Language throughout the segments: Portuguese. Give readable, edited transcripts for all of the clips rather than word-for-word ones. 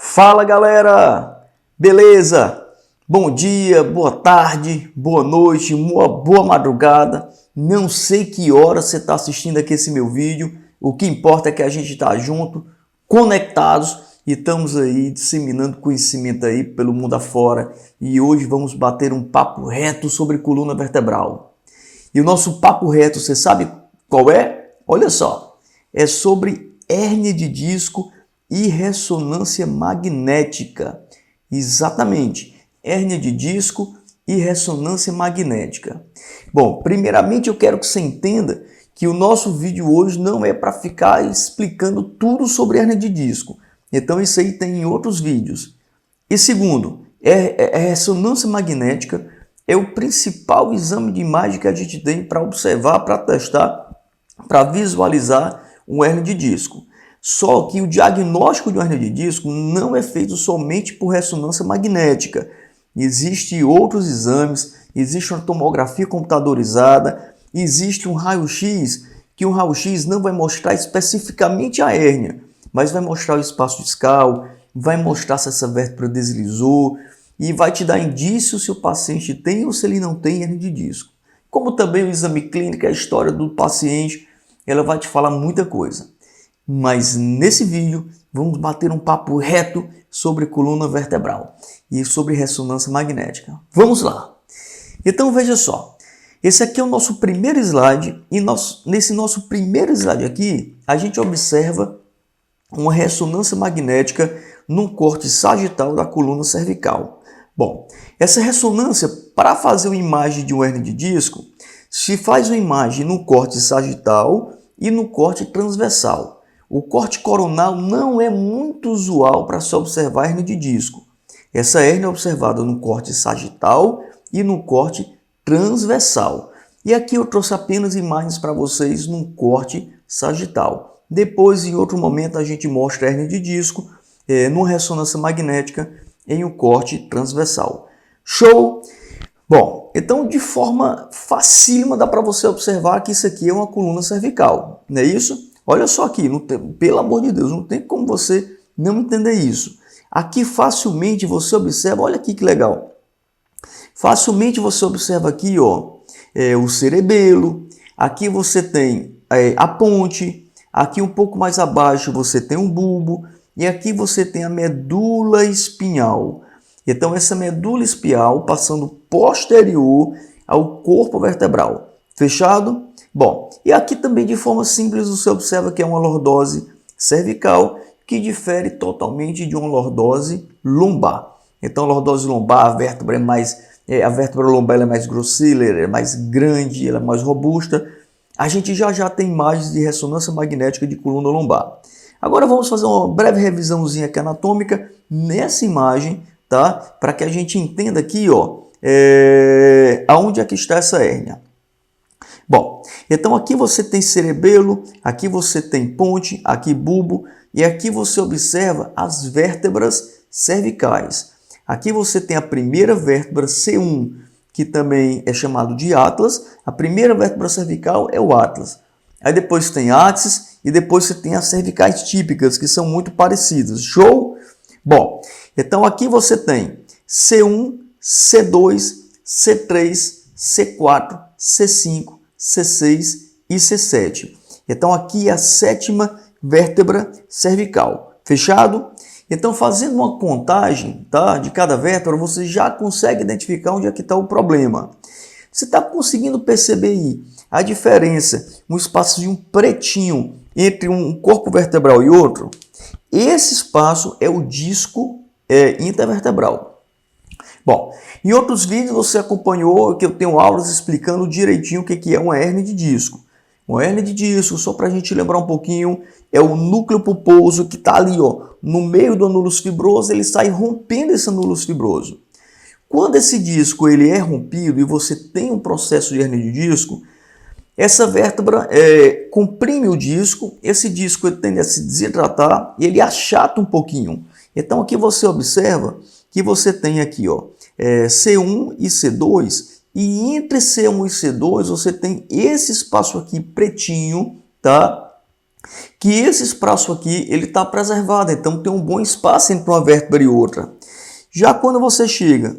Fala galera, beleza? Bom dia, boa tarde, boa noite, boa madrugada. Não sei que hora você está assistindo aqui esse meu vídeo. O que importa é que a gente está junto, conectados e estamos aí disseminando conhecimento aí pelo mundo afora. E hoje vamos bater um papo reto sobre coluna vertebral. E o nosso papo reto, você sabe qual é? Olha só, é sobre hérnia de disco e ressonância magnética. Exatamente, hérnia de disco e ressonância magnética. Bom, primeiramente eu quero que você entenda que o nosso vídeo hoje não é para ficar explicando tudo sobre hérnia de disco. Então isso aí tem em outros vídeos. E segundo, ressonância magnética é o principal exame de imagem que a gente tem para observar, para testar, para visualizar um hérnia de disco. Só que o diagnóstico de uma hérnia de disco não é feito somente por ressonância magnética. Existem outros exames, existe uma tomografia computadorizada, existe um raio-x, que o raio-x não vai mostrar especificamente a hérnia, mas vai mostrar o espaço discal, vai mostrar se essa vértebra deslizou e vai te dar indício se o paciente tem ou se ele não tem hérnia de disco. Como também o exame clínico, a história do paciente, ela vai te falar muita coisa. Mas nesse vídeo vamos bater um papo reto sobre coluna vertebral e sobre ressonância magnética. Vamos lá! Então veja só, esse aqui é o nosso primeiro slide e nesse nosso primeiro slide aqui a gente observa uma ressonância magnética num corte sagital da coluna cervical. Bom, essa ressonância, para fazer uma imagem de uma hérnia de disco, se faz uma imagem no corte sagital e no corte transversal. O corte coronal não é muito usual para se observar a hérnia de disco. Essa hérnia é observada no corte sagital e no corte transversal. E aqui eu trouxe apenas imagens para vocês no corte sagital. Depois, em outro momento, a gente mostra a hérnia de disco numa ressonância magnética em um corte transversal. Show? Bom, então de forma facílima dá para você observar que isso aqui é uma coluna cervical, não é isso? Olha só aqui, pelo amor de Deus, não tem como você não entender isso. Aqui facilmente você observa, olha aqui que legal. Facilmente você observa aqui ó, o cerebelo, aqui você tem a ponte, aqui um pouco mais abaixo você tem um bulbo e aqui você tem a medula espinhal. Então essa medula espinhal passando posterior ao corpo vertebral. Fechado? Bom, e aqui também de forma simples você observa que é uma lordose cervical que difere totalmente de uma lordose lombar. Então a lordose lombar, a vértebra a vértebra lombar é mais grosseira, é mais grande, ela é mais robusta. A gente já tem imagens de ressonância magnética de coluna lombar. Agora vamos fazer uma breve revisãozinha aqui anatômica nessa imagem, tá? Para que a gente entenda aqui, ó, aonde é que está essa hérnia. Bom, então aqui você tem cerebelo, aqui você tem ponte, aqui bulbo e aqui você observa as vértebras cervicais. Aqui você tem a primeira vértebra C1, que também é chamado de atlas. A primeira vértebra cervical é o atlas. Aí depois tem áxis e depois você tem as cervicais típicas, que são muito parecidas. Show? Bom, então aqui você tem C1, C2, C3, C4, C5, C6 e C7. Então aqui é a sétima vértebra cervical. Fechado? Então fazendo uma contagem, tá, de cada vértebra, você já consegue identificar onde é que está o problema. Você está conseguindo perceber aí a diferença, um espaço de um pretinho entre um corpo vertebral e outro? Esse espaço é o disco intervertebral. Bom, em outros vídeos você acompanhou que eu tenho aulas explicando direitinho o que é uma hérnia de disco. Uma hérnia de disco, só para a gente lembrar um pouquinho, é o núcleo pulposo que está ali, ó, no meio do anulus fibroso, ele sai rompendo esse anulus fibroso. Quando esse disco ele é rompido e você tem um processo de hérnia de disco, essa vértebra comprime o disco, esse disco ele tende a se desidratar e ele achata um pouquinho. Então aqui você observa que você tem aqui ó, C1 e C2, e entre C1 e C2 você tem esse espaço aqui pretinho, tá? que esse espaço aqui ele está preservado, então tem um bom espaço entre uma vértebra e outra. Já quando você chega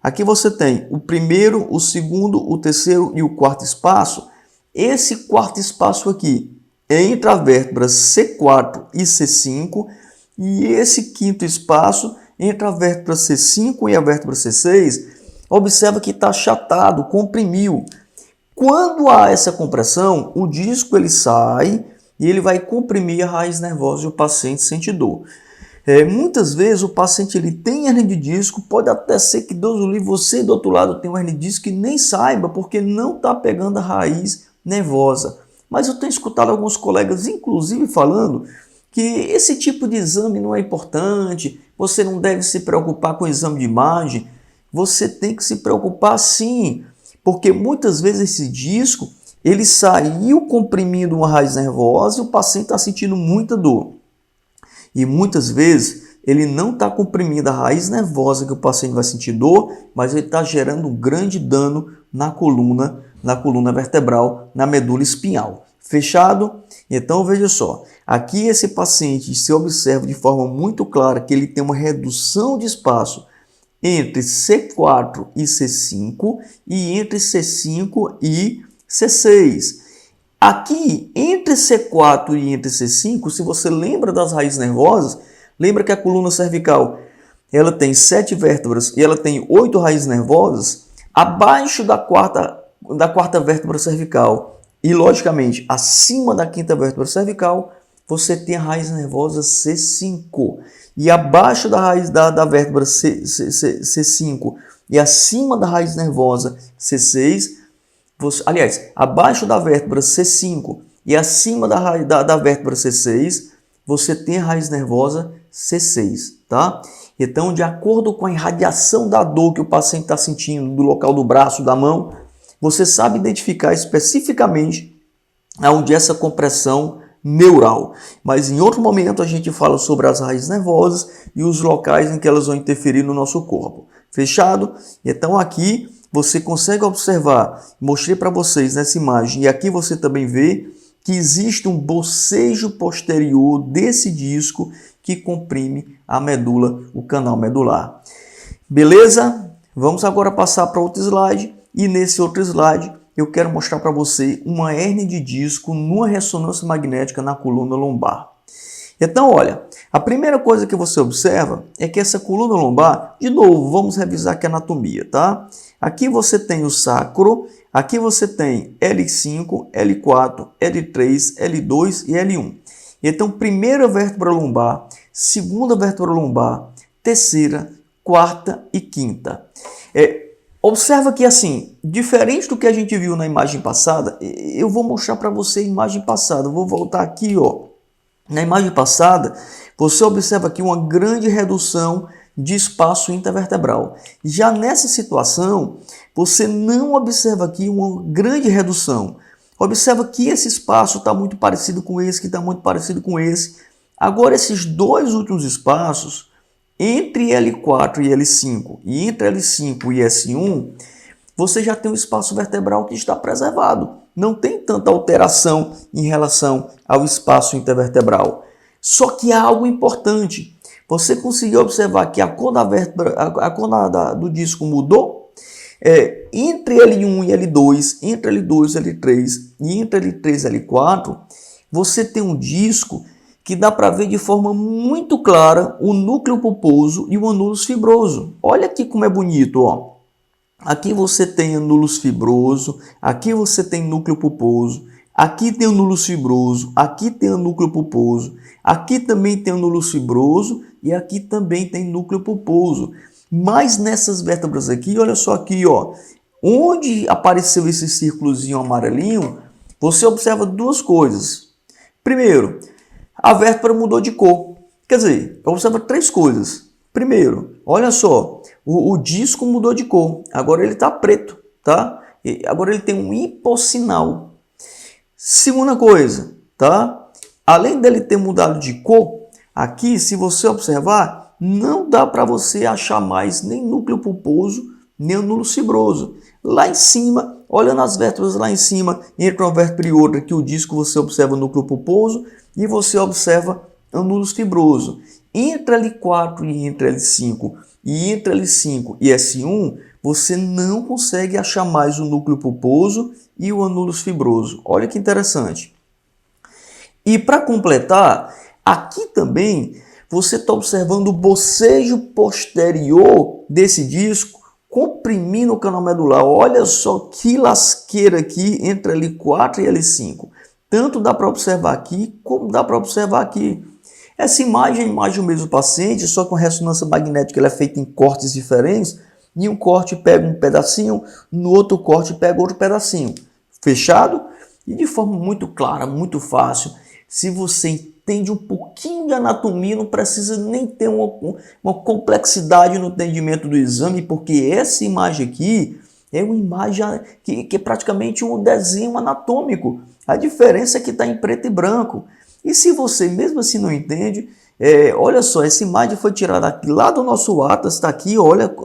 aqui você tem o primeiro, o segundo, o terceiro e o quarto espaço. Esse quarto espaço aqui é entre a vértebra C4 e C5, e esse quinto espaço entre a vértebra C5 e a vértebra C6, observa que está achatado, comprimiu. Quando há essa compressão, o disco ele sai e ele vai comprimir a raiz nervosa e o paciente sente dor. Muitas vezes o paciente ele tem hernia de disco, pode até ser que Deus o livre, você do outro lado tem uma hernia de disco e nem saiba, porque não está pegando a raiz nervosa. Mas eu tenho escutado alguns colegas, inclusive, falando que esse tipo de exame não é importante, você não deve se preocupar com o exame de imagem. Você tem que se preocupar sim, porque muitas vezes esse disco ele saiu comprimindo uma raiz nervosa e o paciente está sentindo muita dor. E muitas vezes ele não está comprimindo a raiz nervosa que o paciente vai sentir dor, mas ele está gerando um grande dano na coluna vertebral, na medula espinhal. Fechado? Então veja só, aqui esse paciente se observa de forma muito clara que ele tem uma redução de espaço entre C4 e C5 e entre C5 e C6. Aqui, entre C4 e entre C5, se você lembra das raízes nervosas, lembra que a coluna cervical ela tem 7 vértebras e ela tem 8 raízes nervosas. Abaixo da quarta vértebra cervical e, logicamente, acima da quinta vértebra cervical, você tem a raiz nervosa C5. E abaixo da raiz da vértebra C5 e acima da raiz nervosa C6, abaixo da vértebra C5 e acima da vértebra C6, você tem a raiz nervosa C6, tá? Então, de acordo com a irradiação da dor que o paciente está sentindo do local do braço, da mão, você sabe identificar especificamente onde essa compressão neural. Mas em outro momento a gente fala sobre as raízes nervosas e os locais em que elas vão interferir no nosso corpo. Fechado? Então aqui você consegue observar, mostrei para vocês nessa imagem, e aqui você também vê que existe um bocejo posterior desse disco que comprime a medula, o canal medular. Beleza? Vamos agora passar para outro slide, e nesse outro slide eu quero mostrar para você uma hérnia de disco numa ressonância magnética na coluna lombar. Então, olha, a primeira coisa que você observa é que essa coluna lombar, de novo, vamos revisar aqui a anatomia, tá? Aqui você tem o sacro, aqui você tem L5, L4, L3, L2 e L1. Então, primeira vértebra lombar, segunda vértebra lombar, terceira, quarta e quinta. Observa que, assim, diferente do que a gente viu na imagem passada, eu vou mostrar para você a imagem passada. Vou voltar aqui, ó. Na imagem passada, você observa aqui uma grande redução de espaço intervertebral. Já nessa situação, você não observa aqui uma grande redução. Observa que esse espaço está muito parecido com esse, que está muito parecido com esse. Agora, esses dois últimos espaços, entre L4 e L5 e entre L5 e S1, você já tem um espaço vertebral que está preservado. Não tem tanta alteração em relação ao espaço intervertebral. Só que há algo importante. Você conseguiu observar que a cor da vértebra, a cor do disco mudou? Entre L1 e L2, entre L2 e L3 e entre L3 e L4, você tem um disco que dá para ver de forma muito clara o núcleo pulposo e o anúlus fibroso. Olha aqui como é bonito, ó. Aqui você tem anúlus fibroso, aqui você tem núcleo pulposo, aqui tem anúlus fibroso, aqui tem núcleo pulposo, aqui também tem anúlus fibroso e aqui também tem núcleo pulposo. Mas nessas vértebras aqui, olha só aqui, ó, onde apareceu esse círculozinho amarelinho, você observa duas coisas. Primeiro, a vértebra mudou de cor. Quer dizer, observa três coisas. Primeiro, olha só, o disco mudou de cor. Agora ele está preto, tá? Agora ele tem um hipossinal. Segunda coisa, tá? Além dele ter mudado de cor, aqui, se você observar, não dá para você achar mais nem núcleo pulposo, nem anúlus fibroso. Lá em cima olha nas vértebras lá em cima, entre uma vértebra e outra, que o disco você observa o núcleo pulposo e você observa anúlus fibroso. Entre L4 e entre L5 e entre L5 e S1, você não consegue achar mais o núcleo pulposo e o anúlus fibroso. Olha que interessante. E para completar, aqui também você está observando o bocejo posterior desse disco comprimindo o canal medular. Olha só que lasqueira aqui entre L4 e L5. Tanto dá para observar aqui, como dá para observar aqui. Essa imagem é a imagem do mesmo paciente, só que a ressonância magnética ela é feita em cortes diferentes. Em um corte pega um pedacinho, no outro corte pega outro pedacinho. Fechado? E de forma muito clara, muito fácil. Se você entende um pouquinho de anatomia, não precisa nem ter uma complexidade no entendimento do exame, porque essa imagem aqui é uma imagem que é praticamente um desenho anatômico. A diferença é que está em preto e branco. E se você mesmo assim não entende, olha só, essa imagem foi tirada aqui, lá do nosso Atlas, está aqui, olha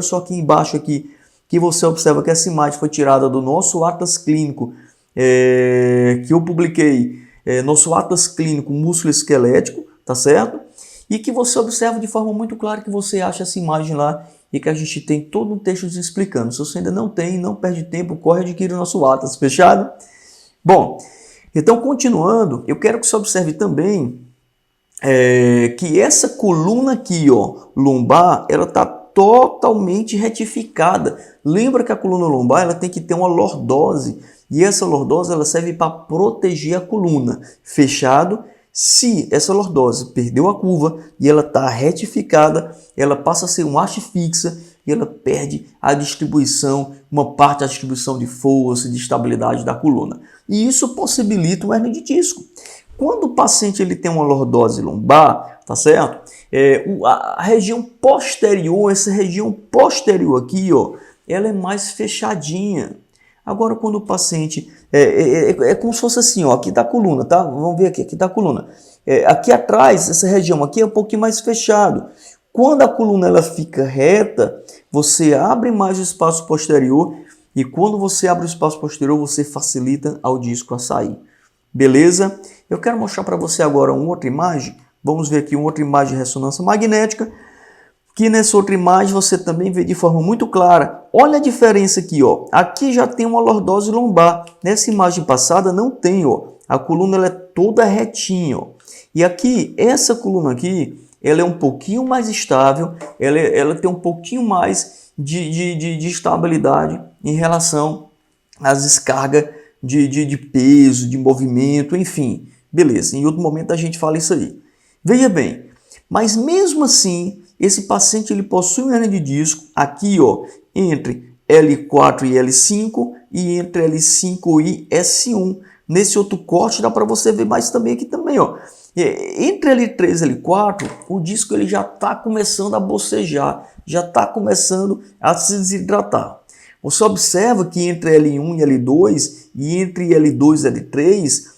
só aqui embaixo aqui, que você observa que essa imagem foi tirada do nosso Atlas Clínico, que eu publiquei, nosso Atlas Clínico Músculo Esquelético, tá certo? E que você observa de forma muito clara que você acha essa imagem lá e que a gente tem todo um texto explicando. Se você ainda não tem, não perde tempo, corre e adquire o nosso Atlas, fechado? Bom, então continuando, eu quero que você observe também que essa coluna aqui, ó, lombar, ela está totalmente retificada. Lembra que a coluna lombar ela tem que ter uma lordose, e essa lordose ela serve para proteger a coluna. Fechado? Se essa lordose perdeu a curva e ela está retificada, ela passa a ser uma haste fixa e ela perde a distribuição, uma parte da distribuição de força e de estabilidade da coluna. E isso possibilita uma hernia de disco. Quando o paciente ele tem uma lordose lombar, tá certo? A região posterior, essa região posterior aqui, ó, ela é mais fechadinha. Agora, quando o paciente... É como se fosse assim, ó, aqui da coluna, tá? Vamos ver aqui da coluna. Aqui atrás, essa região aqui é um pouquinho mais fechado. Quando a coluna ela fica reta, você abre mais o espaço posterior e quando você abre o espaço posterior, você facilita ao disco a sair. Beleza? Eu quero mostrar para você agora uma outra imagem. Vamos ver aqui uma outra imagem de ressonância magnética. Que nessa outra imagem você também vê de forma muito clara. Olha a diferença aqui, ó. Aqui já tem uma lordose lombar. Nessa imagem passada não tem, ó. A coluna ela é toda retinha, ó. E aqui, essa coluna aqui, ela é um pouquinho mais estável. Ela tem um pouquinho mais de estabilidade em relação às descargas de peso, de movimento, enfim. Beleza, em outro momento a gente fala isso aí. Veja bem, mas mesmo assim, esse paciente ele possui uma hernia de disco aqui, ó, entre L4 e L5 e entre L5 e S1. Nesse outro corte dá para você ver mais também aqui também, ó. Entre L3 e L4, o disco ele já está começando a bocejar, já está começando a se desidratar. Você observa que entre L1 e L2 e entre L2 e L3,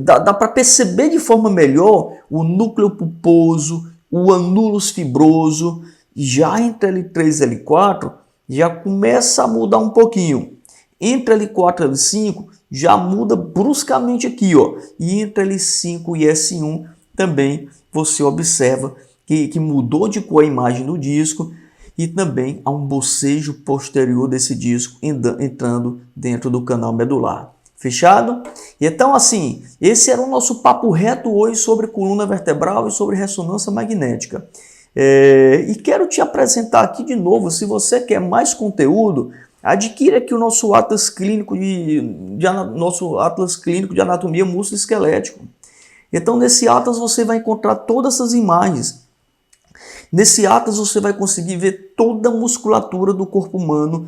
dá para perceber de forma melhor o núcleo pulposo, o anúlus fibroso. Já entre L3 e L4 já começa a mudar um pouquinho. Entre L4 e L5 já muda bruscamente aqui, ó. E entre L5 e S1 também você observa que mudou de cor a imagem do disco e também há um bocejo posterior desse disco entrando dentro do canal medular. Fechado? Então, assim, esse era o nosso papo reto hoje sobre coluna vertebral e sobre ressonância magnética. E quero te apresentar aqui de novo, se você quer mais conteúdo, adquira aqui o nosso Atlas Clínico nosso Atlas Clínico de Anatomia Músculo Esquelético. Então, nesse Atlas você vai encontrar todas essas imagens. Nesse Atlas você vai conseguir ver toda a musculatura do corpo humano,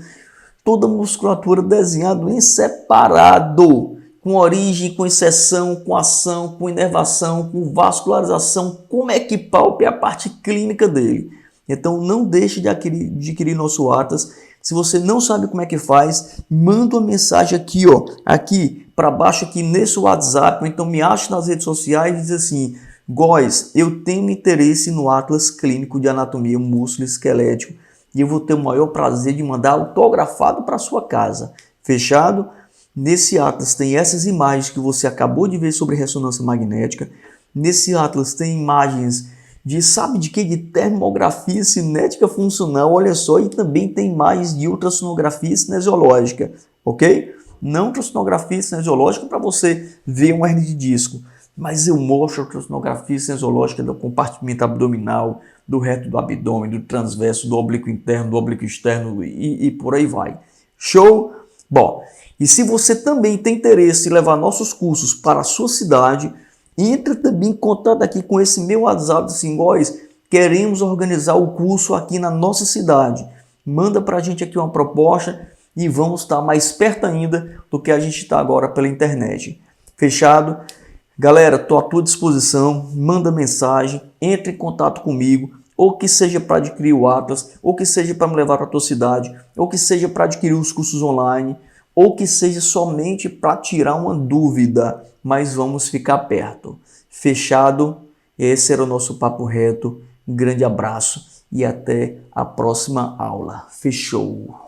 toda a musculatura desenhada em separado, com origem, com inserção, com ação, com inervação, com vascularização, como é que palpa a parte clínica dele. Então não deixe de adquirir nosso Atlas. Se você não sabe como é que faz, manda uma mensagem aqui, ó, aqui para baixo aqui nesse WhatsApp, ou então me ache nas redes sociais e diz assim: Góes, eu tenho interesse no Atlas Clínico de Anatomia Músculo Esquelético e eu vou ter o maior prazer de mandar autografado para sua casa. Fechado? Nesse Atlas tem essas imagens que você acabou de ver sobre ressonância magnética. Nesse Atlas tem imagens de, sabe de quê? De termografia cinética funcional, olha só, e também tem imagens de ultrassonografia cinesiológica, ok? Não ultrassonografia cinesiológica para você ver uma hernia de disco, mas eu mostro a ultrassonografia cinesiológica do compartimento abdominal, do reto do abdômen, do transverso, do oblíquo interno, do oblíquo externo e por aí vai. Show? Bom, e se você também tem interesse em levar nossos cursos para a sua cidade, entre também em contato aqui com esse meu WhatsApp assim, boys, queremos organizar o curso aqui na nossa cidade. Manda para a gente aqui uma proposta e vamos estar mais perto ainda do que a gente está agora pela internet. Fechado? Galera, estou à tua disposição, manda mensagem, entre em contato comigo, ou que seja para adquirir o Atlas, ou que seja para me levar para a tua cidade, ou que seja para adquirir os cursos online, ou que seja somente para tirar uma dúvida, mas vamos ficar perto. Fechado? Esse era o nosso papo reto. Um grande abraço e até a próxima aula. Fechou!